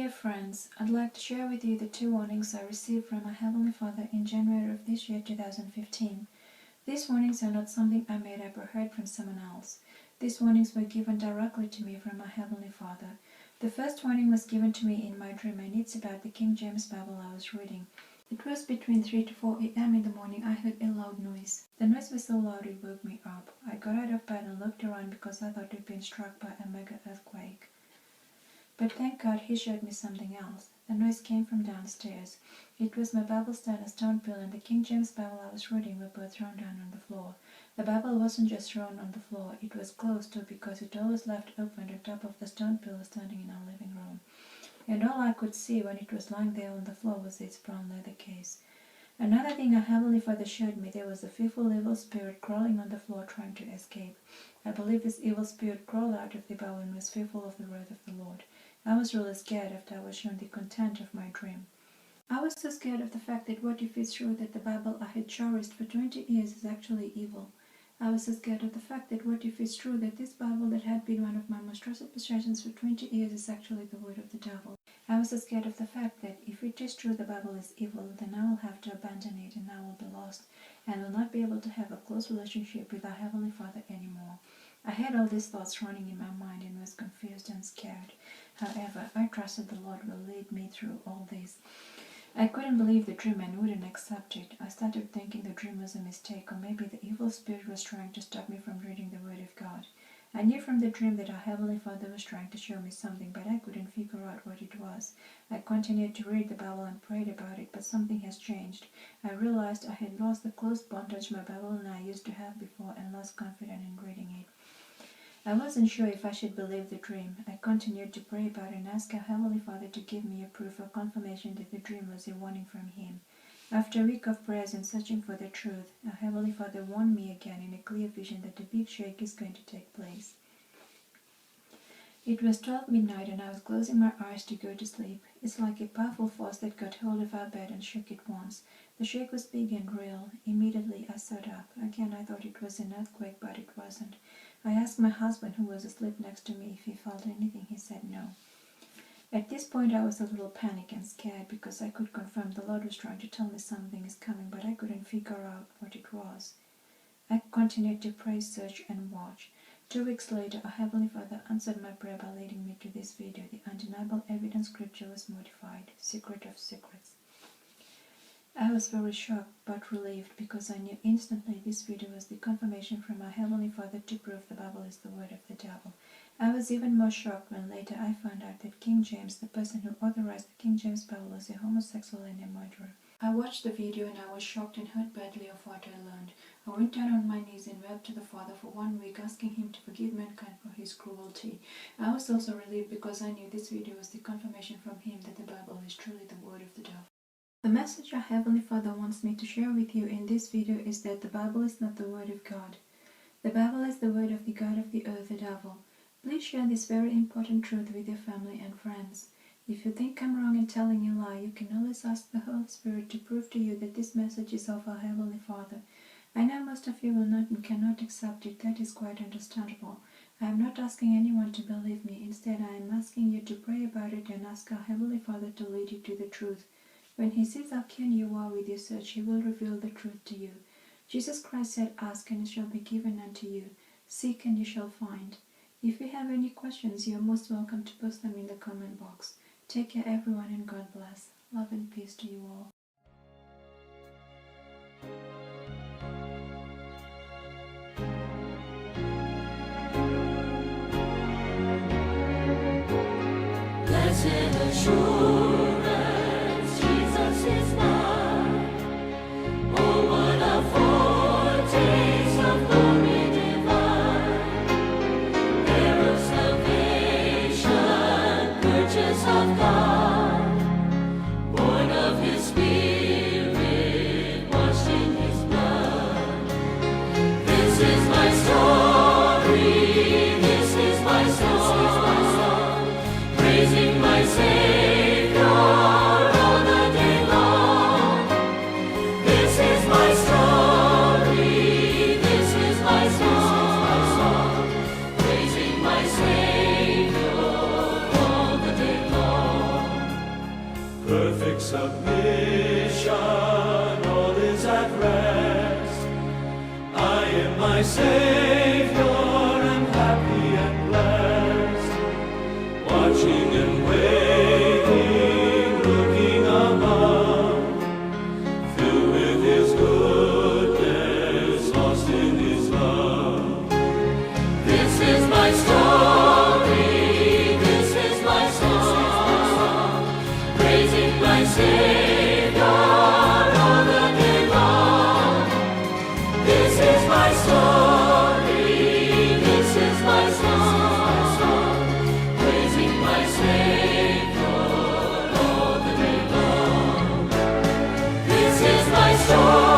Dear friends, I'd like to share with you the 2 warnings I received from my Heavenly Father in January of this year 2015. These warnings are not something I made up or heard from someone else. These warnings were given directly to me from my Heavenly Father. The first warning was given to me in my dream, and it's about the King James Bible I was reading. It was between 3 to 4 a.m. in the morning. I heard a loud noise. The noise was so loud it woke me up. I got out of bed and looked around because I thought I'd been struck by a mega earthquake. But thank God he showed me something else. The noise came from downstairs. It was my Bible stand, a stone pillow, and the King James Bible I was reading were both thrown down on the floor. The Bible wasn't just thrown on the floor, it was closed too, because it always left open on top of the stone pillow standing in our living room. And all I could see when it was lying there on the floor was its brown leather case. Another thing our Heavenly Father showed me, there was a fearful evil spirit crawling on the floor trying to escape. I believe this evil spirit crawled out of the Bible and was fearful of the wrath of the Lord. I was really scared after I was shown the content of my dream. I was so scared of the fact that what if it's true that the Bible I had cherished for 20 years is actually evil. I was so scared of the fact that what if it's true that this Bible that had been one of my most trusted possessions for 20 years is actually the word of the devil. I was so scared of the fact that if it is true the Bible is evil, then I will have to abandon it and I will be lost and will not be able to have a close relationship with our Heavenly Father anymore. I had all these thoughts running in my mind and was confused and scared. However, I trusted the Lord will lead me through all this. I couldn't believe the dream and wouldn't accept it. I started thinking the dream was a mistake, or maybe the evil spirit was trying to stop me from reading the Word of God. I knew from the dream that our Heavenly Father was trying to show me something, but I couldn't figure out what it was. I continued to read the Bible and prayed about it, but something has changed. I realized I had lost the close bondage my Bible and I used to have before and lost confidence in reading it. I wasn't sure if I should believe the dream. I continued to pray about it and ask our Heavenly Father to give me a proof or confirmation that the dream was a warning from Him. After a week of prayers and searching for the truth, our Heavenly Father warned me again in a clear vision that a big shake is going to take place. It was 12 midnight and I was closing my eyes to go to sleep. It's like a powerful force that got hold of our bed and shook it once. The shake was big and real. Immediately I sat up. Again I thought it was an earthquake, but it wasn't. I asked my husband, who was asleep next to me, if he felt anything. He said no. At this point I was a little panicked and scared because I could confirm the Lord was trying to tell me something is coming, but I couldn't figure out what it was. I continued to pray, search, and watch. 2 weeks later, our Heavenly Father answered my prayer by leading me to this video. The undeniable evidence scripture was modified. Secret of secrets. I was very shocked but relieved because I knew instantly this video was the confirmation from our Heavenly Father to prove the Bible is the word of the devil. I was even more shocked when later I found out that King James, the person who authorized the King James Bible, was a homosexual and a murderer. I watched the video and I was shocked and hurt badly of what I learned. I went down on my knees and wept to the Father for 1 week, asking Him to forgive mankind for his cruelty. I was also relieved because I knew this video was the confirmation from Him that the Bible is truly the word of the devil. The message our Heavenly Father wants me to share with you in this video is that the Bible is not the word of God. The Bible is the word of the God of the earth, the devil. Please share this very important truth with your family and friends. If you think I'm wrong in telling a lie, you can always ask the Holy Spirit to prove to you that this message is of our Heavenly Father. I know most of you will not and cannot accept it. That is quite understandable. I am not asking anyone to believe me. Instead, I am asking you to pray about it and ask our Heavenly Father to lead you to the truth. When He sees how keen you are with your search, He will reveal the truth to you. Jesus Christ said, "Ask and it shall be given unto you. Seek and you shall find." If you have any questions, you are most welcome to post them in the comment box. Take care everyone and God bless. Love and peace to you all. Blessed assurance, Jesus is mine. Oh, what a foretaste of glory divine, heir of salvation, purchase of God, born of His Spirit, washed in His blood. This is my story, this is my song, praising my Savior. submission, all is at rest. I am my Savior, am happy and blessed, watching and waiting, looking above, filled with His goodness, lost in His love. This is my story, this is my song, praising my Savior all the day long. This is my story, this is my song, praising my Savior all the day long. This is my story.